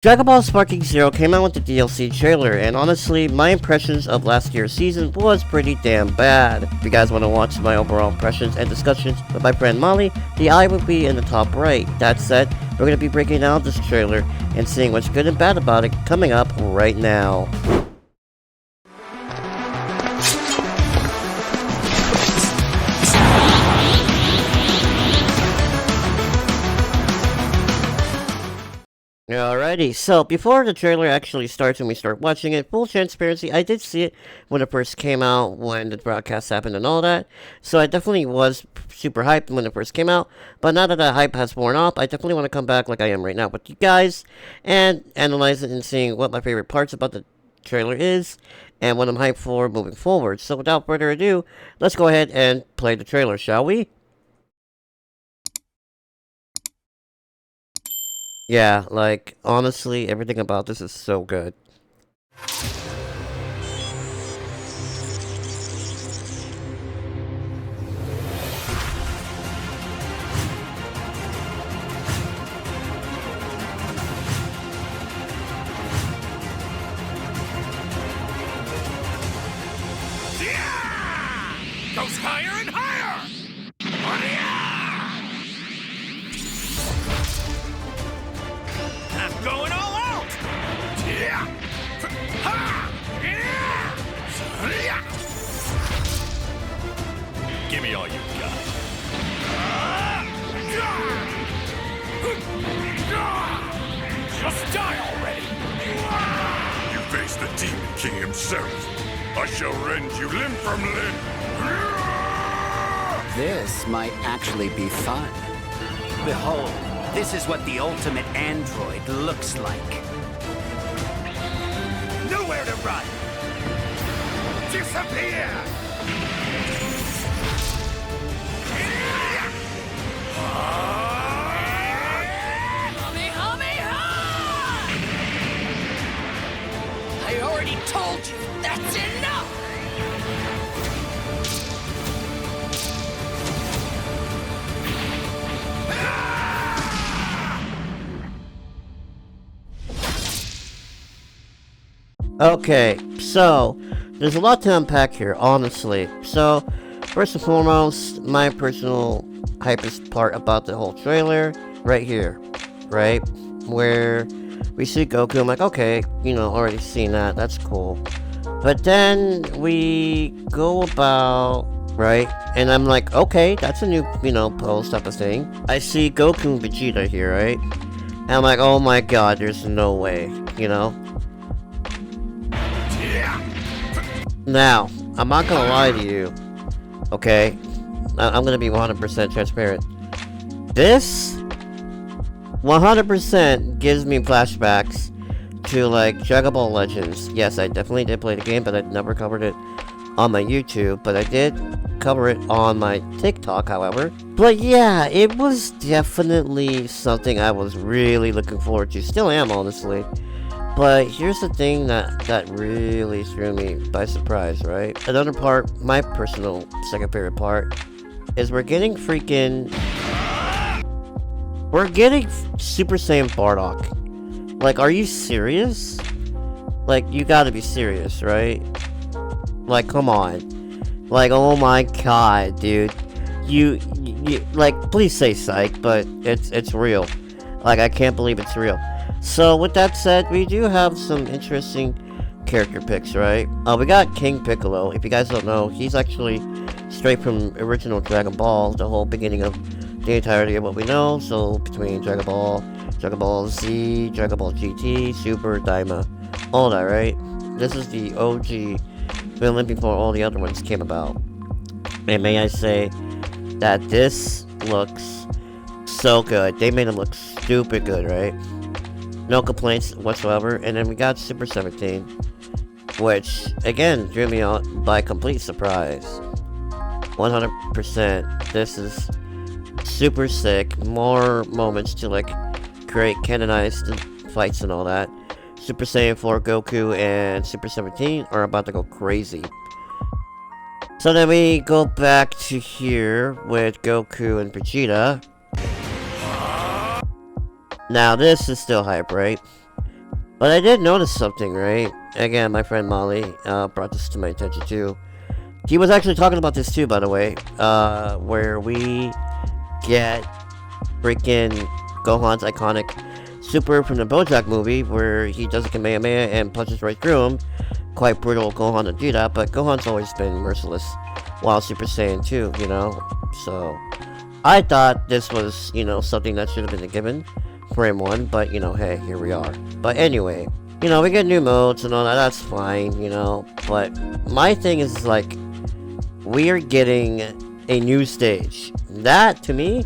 Dragon Ball Sparking Zero came out with the DLC trailer, and honestly, my impressions of last year's season was pretty damn bad. If you guys want to watch my overall impressions and discussions with my friend Molly, the eye will be in the top right. That said, we're going to be breaking down this trailer and seeing what's good and bad about it coming up right now. Alrighty, so before the trailer actually starts and we start watching it, full transparency, I did see it when it first came out, when the broadcast happened and all that, so I definitely was super hyped when it first came out, but now that that hype has worn off, I definitely want to come back like I am right now with you guys, and analyze it and seeing what my favorite parts about the trailer is, and what I'm hyped for moving forward. So without further ado, let's go ahead and play the trailer, shall we? Yeah, like, honestly, everything about this is so good. Goes higher and higher! I'm going all out! Give me all you got. Just die already! You face the Demon King himself. I shall rend you limb from limb. This might actually be fun. Behold, this is what the ultimate android looks like. Nowhere to run! Disappear! I already told you, that's enough! Okay, so there's a lot to unpack here, honestly. So, first and foremost, my personal hypest part about the whole trailer, right here, right? Where we see Goku, I'm like, okay, you know, already seen that, that's cool. But then we go about, right? And I'm like, okay, that's a new, you know, pose type of thing. I see Goku and Vegeta here, right? And I'm like, oh my god, there's no way, you know? Now, I'm not gonna lie to you, okay? I'm gonna be 100% transparent. This 100% gives me flashbacks to, like, Dragon Ball Legends. Yes, I definitely did play the game, but I never covered it on my YouTube, but I did cover it on my TikTok, however. But yeah, it was definitely something I was really looking forward to. Still am, honestly. But here's the thing that really threw me by surprise, right? Another part, my personal second favorite part, is we're getting Super Saiyan Bardock. Like, are you serious? Like, you gotta be serious, right? Like, come on. Like, oh my god, dude. You like, please say psych, but it's real. Like, I can't believe it's real. So, with that said, we do have some interesting character picks, right? We got King Piccolo. If you guys don't know, he's actually straight from original Dragon Ball, the whole beginning of the entirety of what we know. So, between Dragon Ball Z, Dragon Ball GT, Super, Daima, all that, right? This is the OG villain before all the other ones came about. And may I say that this looks so good. They made him look stupid good, right? No complaints whatsoever. And then we got Super 17, which, again, drew me out by complete surprise. 100%. This is super sick. More moments to, like, create canonized fights and all that. Super Saiyan 4 Goku and Super 17 are about to go crazy. So then we go back to here with Goku and Vegeta. Now this is still hype, right? But I did notice something, right? Again, my friend Molly brought this to my attention too. He was actually talking about this too, by the way, where we get freaking Gohan's iconic super from the BoJack movie, where he does a Kamehameha and punches right through him. Quite brutal Gohan to do that, but Gohan's always been merciless while Super Saiyan 2, you know? So, I thought this was, you know, something that should have been a given for him one, but, you know, hey, here we are. But anyway, you know, we get new modes and all that, that's fine, you know, but my thing is, like, we are getting a new stage. That, to me,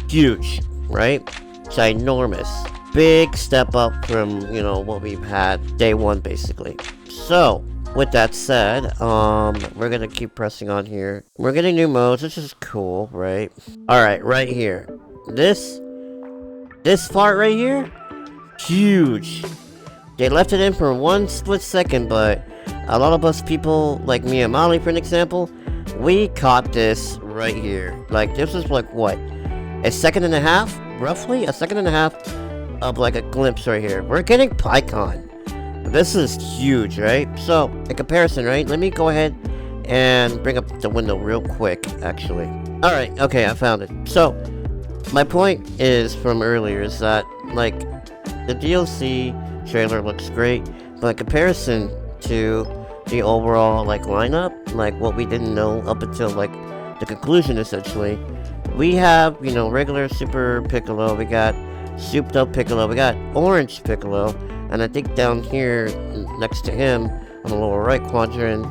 huge, right? Ginormous. Big step up from, you know, what we've had day one, basically. So, with that said, we're gonna keep pressing on here. We're getting new modes, which is cool, right? Alright, right here. This part right here, huge. They left it in for one split second, but a lot of us people, like me and Molly, for an example, we caught this right here. Like, this was like, what? A second and a half? Roughly? A second and a half of like a glimpse right here. We're getting PyCon. This is huge, right? So, in comparison, right? Let me go ahead and bring up the window real quick, actually. Alright, okay, I found it. So, my point is from earlier is that, like, the DLC trailer looks great, but in comparison to the overall, like, lineup, like, what we didn't know up until, like, the conclusion, essentially, we have, you know, regular Super Piccolo, we got Souped Up Piccolo, we got Orange Piccolo, and I think down here, next to him, on the lower right quadrant,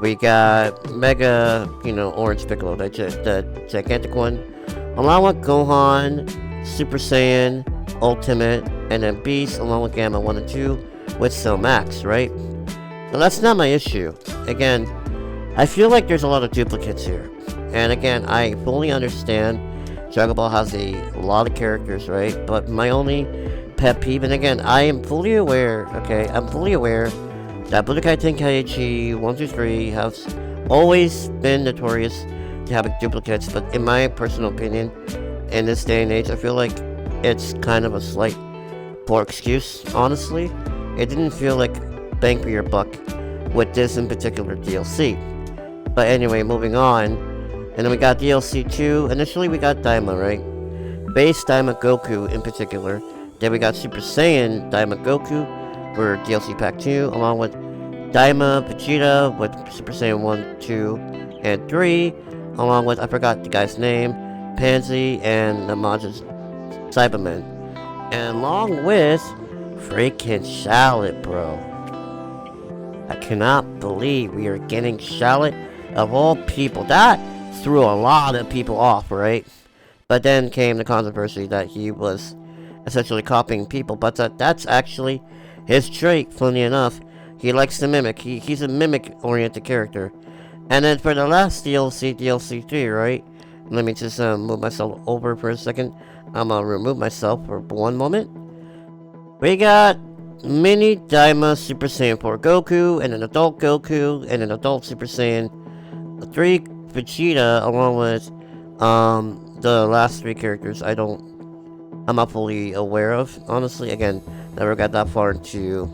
we got Mega, you know, Orange Piccolo, the gigantic one, along with Gohan, Super Saiyan, Ultimate, and then Beast, along with Gamma 1 and 2, with Cell Max, right? But that's not my issue. Again, I feel like there's a lot of duplicates here. And again, I fully understand Dragon Ball has a lot of characters, right? But my only pet peeve, and again, I am fully aware, okay? I'm fully aware that Budokai Tenkaichi 1 through 3 has always been notorious to having duplicates, but in my personal opinion, in this day and age, I feel like it's kind of a slight poor excuse, honestly. It didn't feel like bang for your buck with this in particular DLC. But anyway, moving on. And then we got DLC 2. Initially we got Daima, right? Base Daima Goku in particular. Then we got Super Saiyan Daima Goku for DLC Pack 2, along with Daima Vegeta with Super Saiyan 1, 2, and 3, along with, I forgot the guy's name, Pansy and Namaja's Cyberman. And along with freaking Charlotte, bro. I cannot believe we are getting Charlotte of all people. That threw a lot of people off, right? But then came the controversy that he was essentially copying people, but that's actually his trait, funny enough. He likes to mimic. He's a mimic-oriented character. And then for the last DLC 3, right? Let me just move myself over for a second. I'm gonna remove myself for one moment. We got Mini Daima Super Saiyan 4 Goku, and an adult Goku, and an adult Super Saiyan 3 Vegeta, along with the last 3 characters I'm not fully aware of, honestly. Again, never got that far into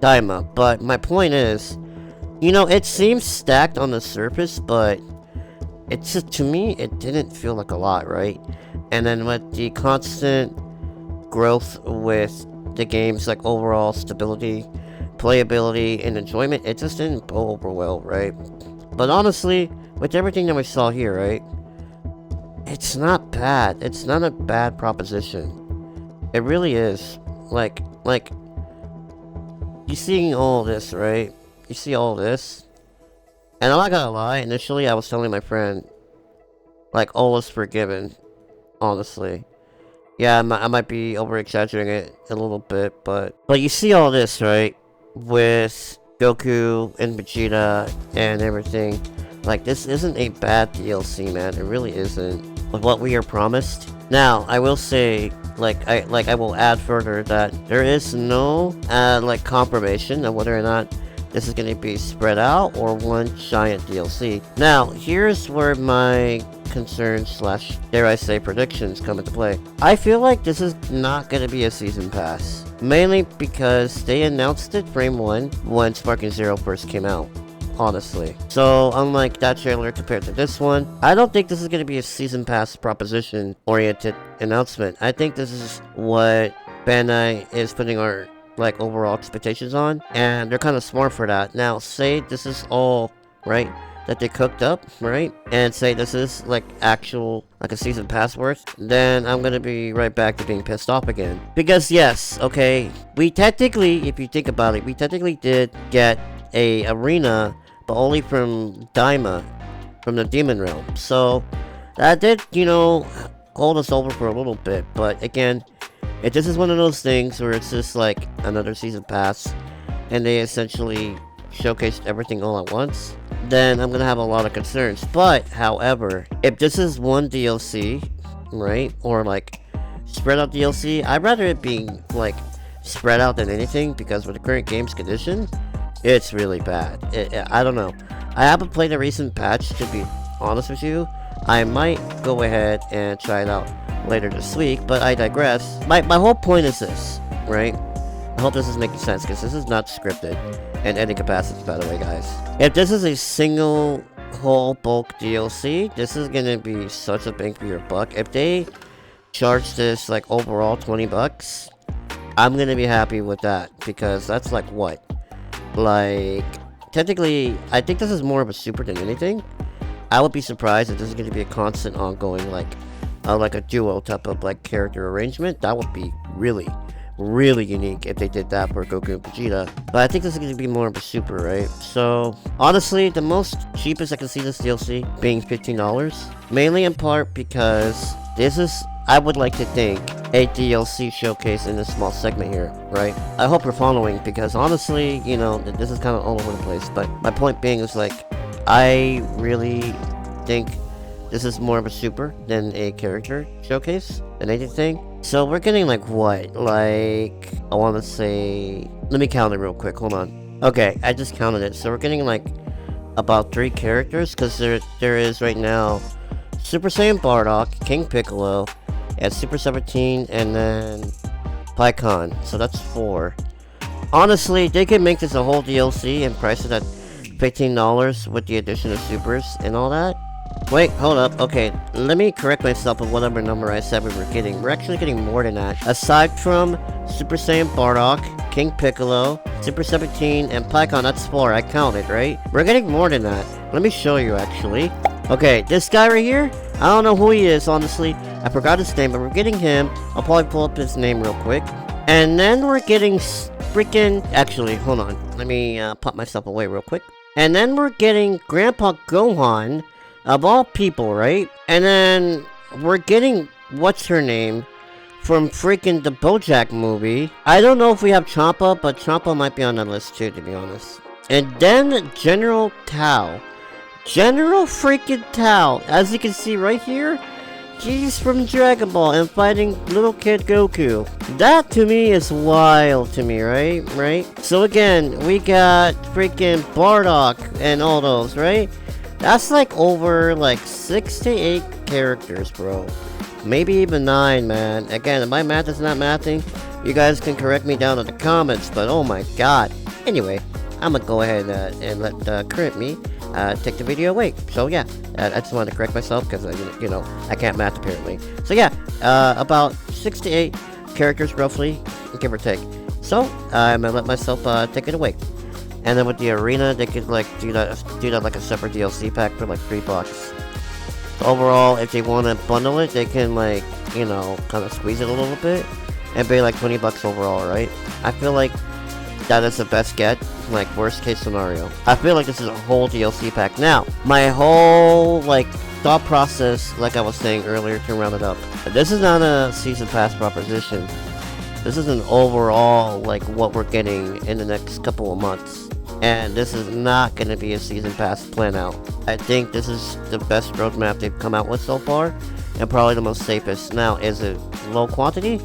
Daima. But my point is, you know, it seems stacked on the surface, but it's just, to me, it didn't feel like a lot, right? And then with the constant growth with the game's like overall stability, playability, and enjoyment, it just didn't go over well, right? But honestly, with everything that we saw here, right? It's not bad. It's not a bad proposition. It really is. Like, you seeing all this, right? You see all this? And I'm not gonna lie, initially I was telling my friend, like, all is forgiven. Honestly. Yeah, I might be over-exaggerating it a little bit, but you see all this, right? With Goku and Vegeta and everything. Like, this isn't a bad DLC, man. It really isn't. With what we are promised. Now, I will say, I will add further that there is no, like, confirmation of whether or not this is going to be spread out or one giant DLC. Now, here's where my concerns / dare I say predictions come into play. I feel like this is not going to be a season pass. Mainly because they announced it frame 1 when Sparking Zero first came out. Honestly. So, unlike that trailer compared to this one, I don't think this is going to be a season pass proposition oriented announcement. I think this is what Bandai is putting our like overall expectations on, and they're kind of smart for that. Now, say this is all right that they cooked up, right, and say this is like actual like a season pass worth, then I'm gonna be right back to being pissed off again. Because yes, okay, we technically, if you think about it, we technically did get a arena, but only from Daima, from the Demon Realm. So that did, you know, hold us over for a little bit. But again, if this is one of those things where it's just like another season pass, and they essentially showcased everything all at once, then I'm gonna have a lot of concerns. But however, if this is one DLC, right, or like spread out DLC, I'd rather it be like spread out than anything, because with the current game's condition, it's really bad. I don't know. I haven't played a recent patch, to be honest with you. I might go ahead and try it out later this week, but I digress. My whole point is this, right? I hope this is making sense, because this is not scripted in any capacity, by the way, guys. If this is a single whole bulk DLC, this is gonna be such a bang for your buck. If they charge this like overall $20, I'm gonna be happy with that, because that's like what? Like, technically, I think this is more of a super than anything. I would be surprised if this is going to be a constant ongoing, like a duo type of, like, character arrangement. That would be really, really unique if they did that for Goku and Vegeta. But I think this is going to be more of a super, right? So, honestly, the most cheapest I can see this DLC being $15. Mainly in part because this is, I would like to think, a DLC showcase in this small segment here, right? I hope you're following, because honestly, you know, this is kind of all over the place. But my point being is, like, I really think this is more of a super than a character showcase than anything. So we're getting like what? Like, I want to say, let me count it real quick, hold on. Okay, I just counted it. So we're getting like about 3 characters, because there is right now Super Saiyan Bardock, King Piccolo, and Super 17, and then Pikkon. So that's 4. Honestly, they could make this a whole DLC and price it at $15 with the addition of supers and all that. Wait, hold up. Okay, let me correct myself with whatever number I said we were getting. We're actually getting more than that. Aside from Super Saiyan Bardock, King Piccolo, Super 17, and Pikkon, that's 4. I counted, right? We're getting more than that. Let me show you, actually. Okay, this guy right here, I don't know who he is, honestly. I forgot his name, but we're getting him. I'll probably pull up his name real quick. And then we're getting freaking... Actually, hold on. Let me pop myself away real quick. And then we're getting Grandpa Gohan, of all people, right? And then we're getting... What's her name? From freaking the BoJack movie. I don't know if we have Champa, but Champa might be on the list too, to be honest. And then General Tao. General freaking Tao. As you can see right here, he's from Dragon Ball and fighting little kid Goku. That to me is wild to me, right? So again, we got freaking Bardock and all those, right? That's like over like 6 to 8 characters, bro. Maybe even 9, man. Again, if my math is not mathing, you guys can correct me down in the comments, but oh my god. Anyway, I'm gonna go ahead and let current me take the video away. So yeah, I just wanted to correct myself, because you know, I can't math apparently. So yeah, about 6 to 8 characters roughly, give or take. So I'm gonna let myself take it away. And then with the arena, they could like do that like a separate DLC pack for like $3. Overall, if they want to bundle it, they can like, you know, kind of squeeze it a little bit and pay like $20 overall, right? I feel like that is the best get, like worst case scenario. I feel like this is a whole DLC pack. Now, my whole like thought process, like I was saying earlier, to round it up, this is not a season pass proposition. This is an overall like what we're getting in the next couple of months. And this is not going to be a season pass plan out. I think this is the best roadmap they've come out with so far, and probably the most safest. Now, is it low quantity?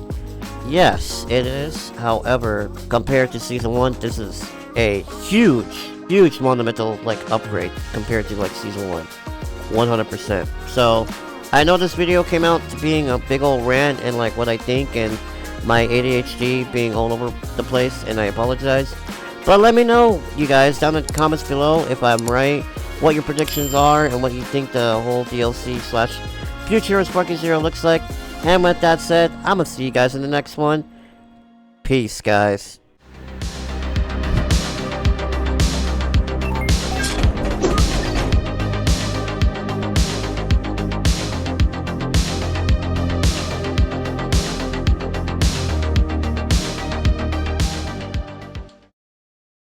Yes, it is. However, compared to Season 1, this is a huge monumental, like, upgrade compared to, like, Season 1. 100%. So, I know this video came out to being a big old rant and, like, what I think, and my ADHD being all over the place, and I apologize. But let me know, you guys, down in the comments below if I'm right, what your predictions are, and what you think the whole DLC slash future of Sparking Zero looks like. And with that said, I'm gonna see you guys in the next one. Peace, guys.